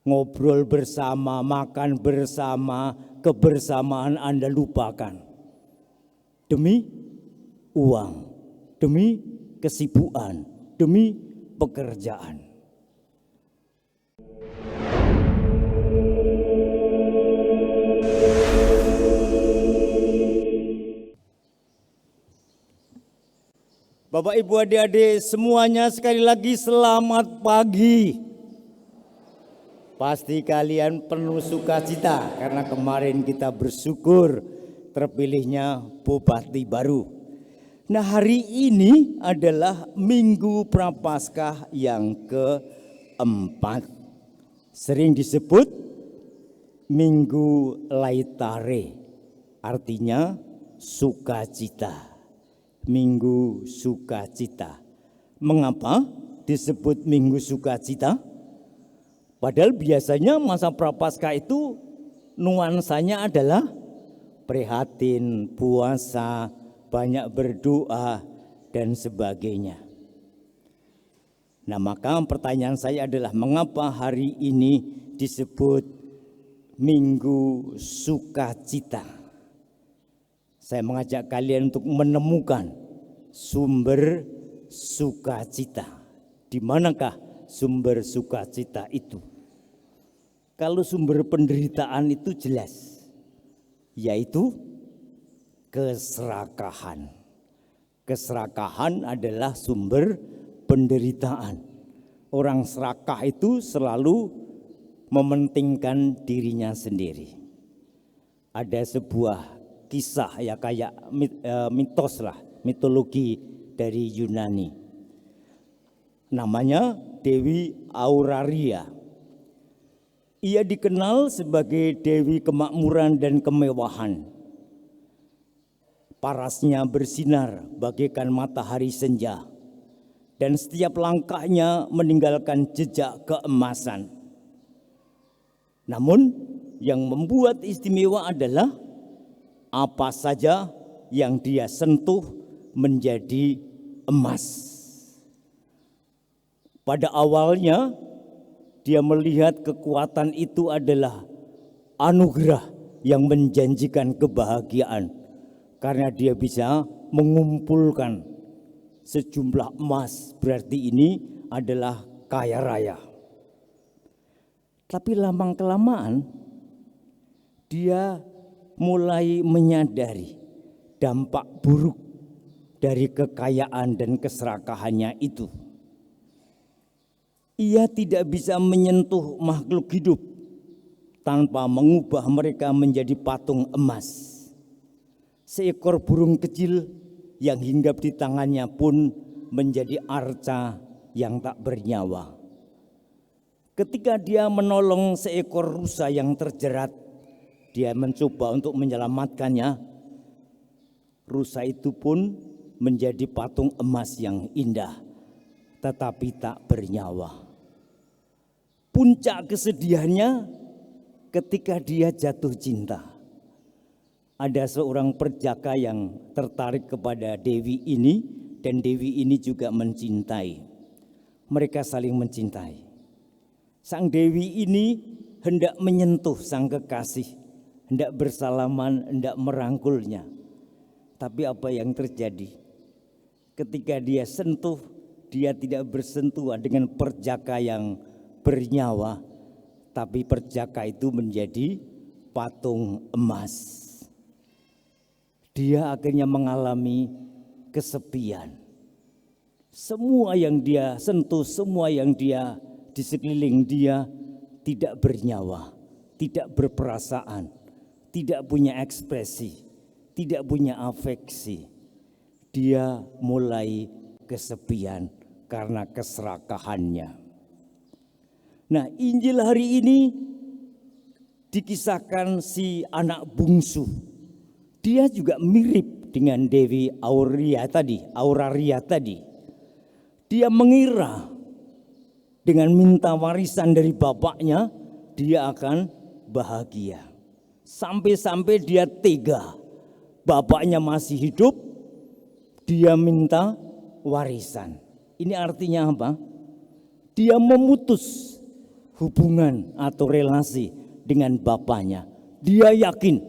ngobrol bersama, makan bersama, kebersamaan Anda lupakan. Demi uang, demi kesibukan, demi pekerjaan. Bapak, Ibu, adik-adik semuanya, sekali lagi selamat pagi. Pasti kalian penuh sukacita karena kemarin kita bersyukur terpilihnya bupati baru. Nah, hari ini adalah Minggu Prapaskah yang keempat. Sering disebut Minggu Laetare, artinya sukacita. Minggu sukacita. Mengapa disebut Minggu Sukacita? Padahal biasanya masa Prapaskah itu nuansanya adalah prihatin, puasa, banyak berdoa, dan sebagainya. Nah, maka pertanyaan saya adalah mengapa hari ini disebut Minggu Sukacita? Saya mengajak kalian untuk menemukan sumber sukacita. Di manakah sumber sukacita itu? Kalau sumber penderitaan itu jelas, yaitu keserakahan. Keserakahan adalah sumber penderitaan. Orang serakah itu selalu mementingkan dirinya sendiri. Ada sebuah kisah ya, kayak mitos lah, mitologi dari Yunani. Namanya Dewi Auraria. Ia dikenal sebagai Dewi kemakmuran dan kemewahan. Parasnya bersinar bagaikan matahari senja, dan setiap langkahnya meninggalkan jejak keemasan. Namun yang membuat istimewa adalah apa saja yang dia sentuh menjadi emas. Pada awalnya dia melihat kekuatan itu adalah anugerah yang menjanjikan kebahagiaan, karena dia bisa mengumpulkan sejumlah emas, berarti ini adalah kaya raya. Tapi lama-kelamaan dia mulai menyadari dampak buruk dari kekayaan dan keserakahannya itu. Ia tidak bisa menyentuh makhluk hidup tanpa mengubah mereka menjadi patung emas. Seekor burung kecil yang hinggap di tangannya pun menjadi arca yang tak bernyawa. Ketika dia menolong seekor rusa yang terjerat, dia mencoba untuk menyelamatkannya. Rusa itu pun menjadi patung emas yang indah, tetapi tak bernyawa. Puncak kesedihannya ketika dia jatuh cinta. Ada seorang perjaka yang tertarik kepada Dewi ini, dan Dewi ini juga mencintai. Mereka saling mencintai. Sang Dewi ini hendak menyentuh sang kekasih, hendak bersalaman, hendak merangkulnya. Tapi apa yang terjadi? Ketika dia sentuh, dia tidak bersentuhan dengan perjaka yang bernyawa, tapi perjaka itu menjadi patung emas. Dia akhirnya mengalami kesepian. Semua yang dia sentuh, semua yang dia di sekeliling dia tidak bernyawa, tidak berperasaan, tidak punya ekspresi, tidak punya afeksi. Dia mulai kesepian karena keserakahannya. Nah, Injil hari ini dikisahkan si anak bungsu. Dia juga mirip dengan Dewi Auraria tadi. Dia mengira dengan minta warisan dari bapaknya, dia akan bahagia. Sampai-sampai dia tega, bapaknya masih hidup, dia minta warisan. Ini artinya apa? Dia memutus hubungan atau relasi dengan bapaknya. Dia yakin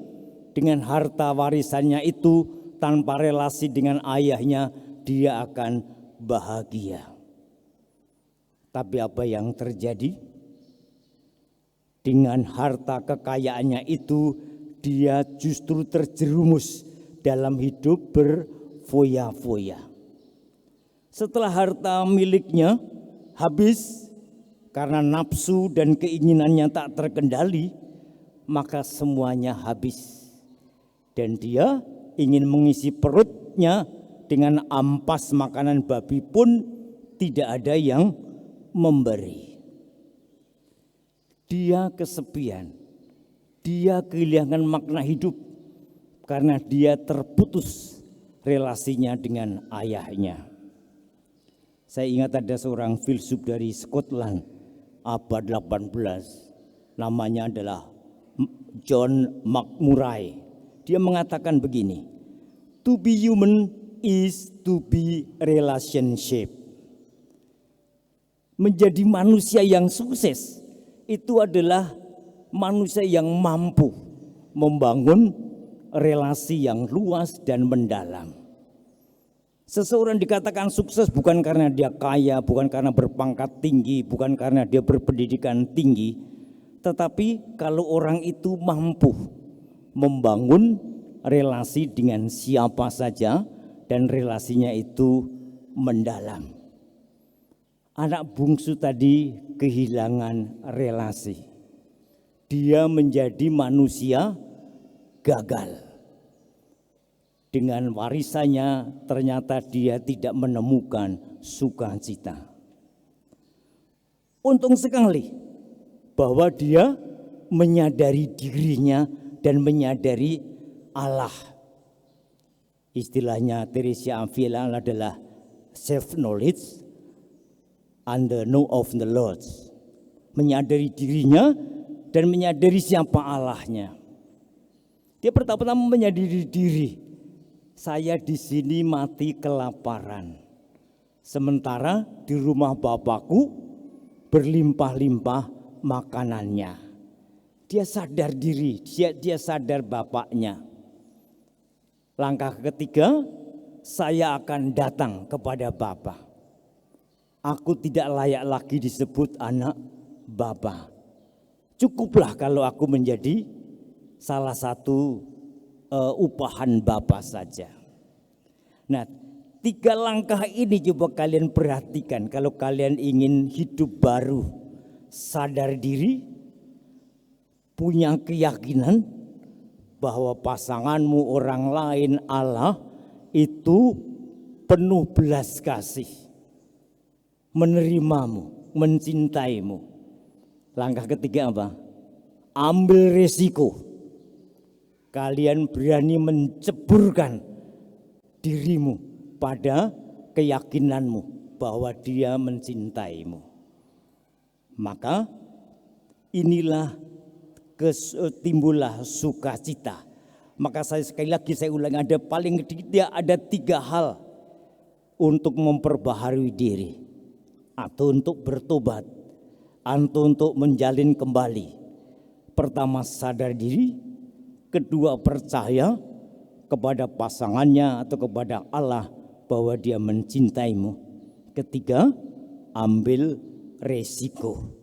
dengan harta warisannya itu, tanpa relasi dengan ayahnya, dia akan bahagia. Tapi apa yang terjadi? Dengan harta kekayaannya itu, dia justru terjerumus dalam hidup berfoya-foya. Setelah harta miliknya habis karena nafsu dan keinginannya tak terkendali, maka semuanya habis. Dan dia ingin mengisi perutnya dengan ampas makanan babi pun tidak ada yang memberi. Dia kesepian, dia kehilangan makna hidup karena dia terputus relasinya dengan ayahnya. Saya ingat ada seorang filsuf dari Scotland abad 18, namanya adalah John McMurray. Dia mengatakan begini, to be human is to be relationship. Menjadi manusia yang sukses itu adalah manusia yang mampu membangun relasi yang luas dan mendalam. Seseorang dikatakan sukses bukan karena dia kaya, bukan karena berpangkat tinggi, bukan karena dia berpendidikan tinggi, tetapi kalau orang itu mampu membangun relasi dengan siapa saja dan relasinya itu mendalam. Anak bungsu tadi kehilangan relasi. Dia menjadi manusia gagal. Dengan warisannya ternyata dia tidak menemukan sukacita. Untung sekali bahwa dia menyadari dirinya dan menyadari Allah. Istilahnya Teresa Avila adalah self-knowledge and the know of the Lord. Menyadari dirinya dan menyadari siapa Allahnya. Dia pertama-tama menyadari diri. Saya di sini mati kelaparan. Sementara di rumah Bapakku berlimpah-limpah makanannya. Dia sadar diri, dia sadar bapaknya. Langkah ketiga, saya akan datang kepada Bapa. Aku tidak layak lagi disebut anak Bapa. Cukuplah kalau aku menjadi salah satu upahan Bapa saja. Nah, 3 langkah ini coba kalian perhatikan kalau kalian ingin hidup baru, sadar diri, punya keyakinan bahwa pasanganmu, orang lain, Allah itu penuh belas kasih, menerimamu, mencintaimu. Langkah ketiga apa? Ambil resiko. Kalian berani menceburkan dirimu pada keyakinanmu bahwa dia mencintaimu. Maka inilah timbullah sukacita. Maka sekali lagi saya ulang, ada paling tidak ada 3 hal untuk memperbaharui diri, atau untuk bertobat, atau untuk menjalin kembali. Pertama, sadar diri. Kedua, percaya kepada pasangannya atau kepada Allah bahwa dia mencintaimu. Ketiga, ambil resiko,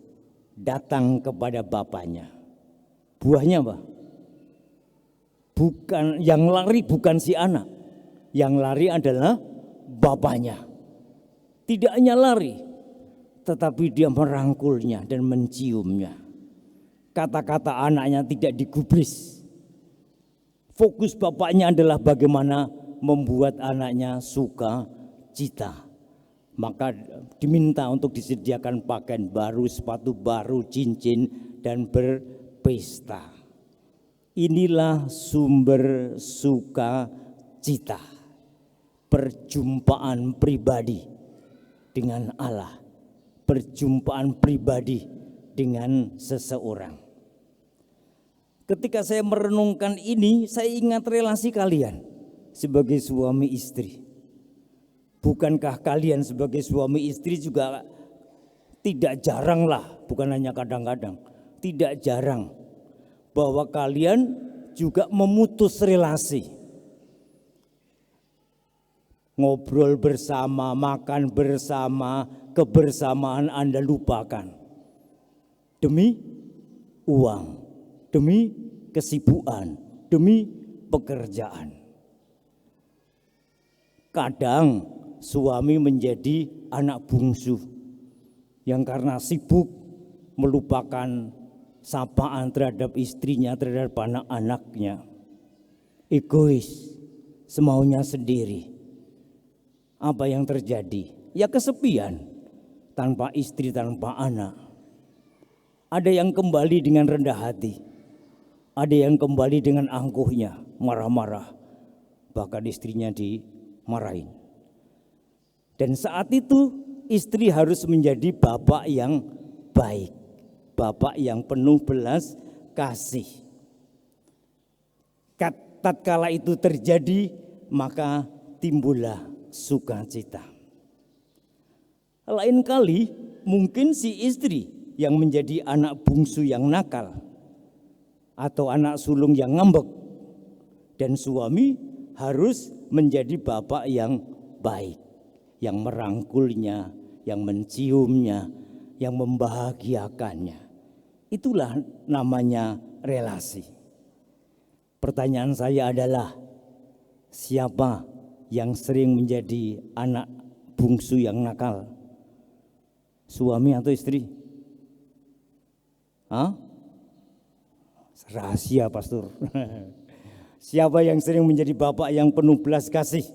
datang kepada Bapaknya. Buahnya apa? Bukan yang lari, bukan si anak. Yang lari adalah Bapaknya. Tidak hanya lari, tetapi dia merangkulnya dan menciumnya. Kata-kata anaknya tidak digubris. Fokus bapaknya adalah bagaimana membuat anaknya suka cita. Maka diminta untuk disediakan pakaian baru, sepatu baru, cincin, dan berpesta. Inilah sumber sukacita. Perjumpaan pribadi dengan Allah. Perjumpaan pribadi dengan seseorang. Ketika saya merenungkan ini, saya ingat relasi kalian sebagai suami istri. Bukankah kalian sebagai suami istri juga Tidak jarang lah, bukan hanya kadang-kadang, tidak jarang bahwa kalian juga memutus relasi. Ngobrol bersama, makan bersama, kebersamaan Anda lupakan. Demi uang, demi kesibukan, demi pekerjaan. Kadang suami menjadi anak bungsu yang karena sibuk melupakan sapaan terhadap istrinya, terhadap anak-anaknya. Egois, semaunya sendiri. Apa yang terjadi? Ya kesepian, tanpa istri, tanpa anak. Ada yang kembali dengan rendah hati, ada yang kembali dengan angkuhnya, marah-marah, bahkan istrinya dimarahin. Dan saat itu istri harus menjadi bapak yang baik, bapak yang penuh belas kasih. Tatkala itu terjadi, maka timbullah sukacita. Lain kali mungkin si istri yang menjadi anak bungsu yang nakal atau anak sulung yang ngambek, dan suami harus menjadi bapak yang baik, yang merangkulnya, yang menciumnya, yang membahagiakannya. Itulah namanya relasi. Pertanyaan saya adalah, siapa yang sering menjadi anak bungsu yang nakal? Suami atau istri? Hah? Rahasia, pastor. Siapa yang sering menjadi bapak yang penuh belas kasih?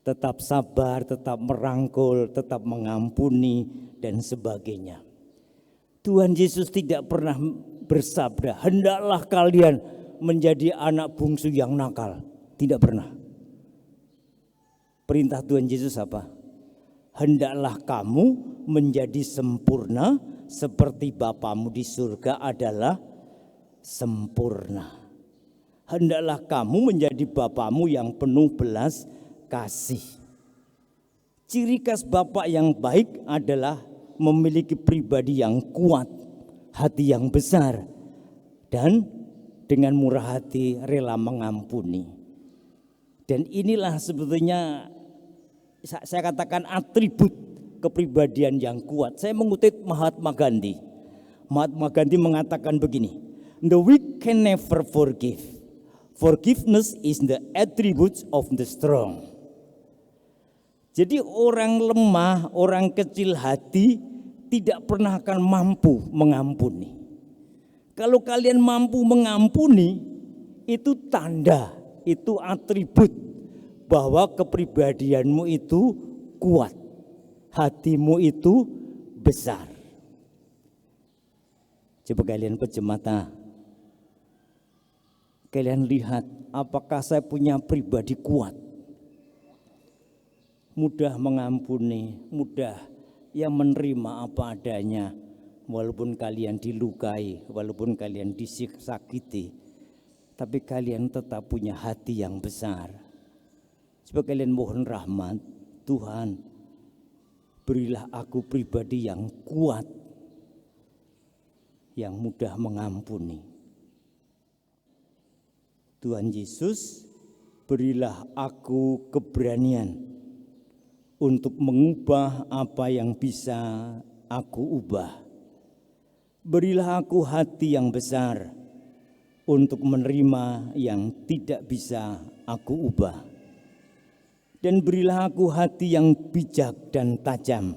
Tetap sabar, tetap merangkul, tetap mengampuni, dan sebagainya. Tuhan Yesus tidak pernah bersabda, hendaklah kalian menjadi anak bungsu yang nakal. Tidak pernah. Perintah Tuhan Yesus apa? Hendaklah kamu menjadi sempurna seperti Bapamu di surga adalah sempurna. Hendaklah kamu menjadi Bapamu yang penuh belas kasih. Ciri khas bapak yang baik adalah memiliki pribadi yang kuat, hati yang besar, dan dengan murah hati rela mengampuni. Dan inilah sebetulnya saya katakan atribut kepribadian yang kuat. Saya mengutip Mahatma Gandhi. Mahatma Gandhi mengatakan begini, the weak can never forgive. Forgiveness is the attribute of the strong. Jadi orang lemah, orang kecil hati tidak pernah akan mampu mengampuni. Kalau kalian mampu mengampuni, itu tanda, itu atribut bahwa kepribadianmu itu kuat, hatimu itu besar. Coba kalian pejam mata. Kalian lihat apakah saya punya pribadi kuat, mudah mengampuni, mudah yang menerima apa adanya, walaupun kalian dilukai, walaupun kalian disakiti, tapi kalian tetap punya hati yang besar. Coba kalian mohon rahmat, Tuhan berilah aku pribadi yang kuat, yang mudah mengampuni. Tuhan Yesus, berilah aku keberanian untuk mengubah apa yang bisa aku ubah. Berilah aku hati yang besar untuk menerima yang tidak bisa aku ubah. Dan berilah aku hati yang bijak dan tajam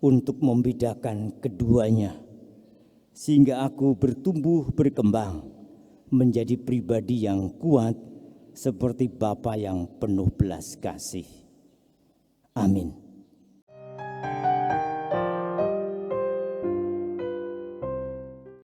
untuk membedakan keduanya, sehingga aku bertumbuh berkembang menjadi pribadi yang kuat seperti Bapa yang penuh belas kasih. Amin.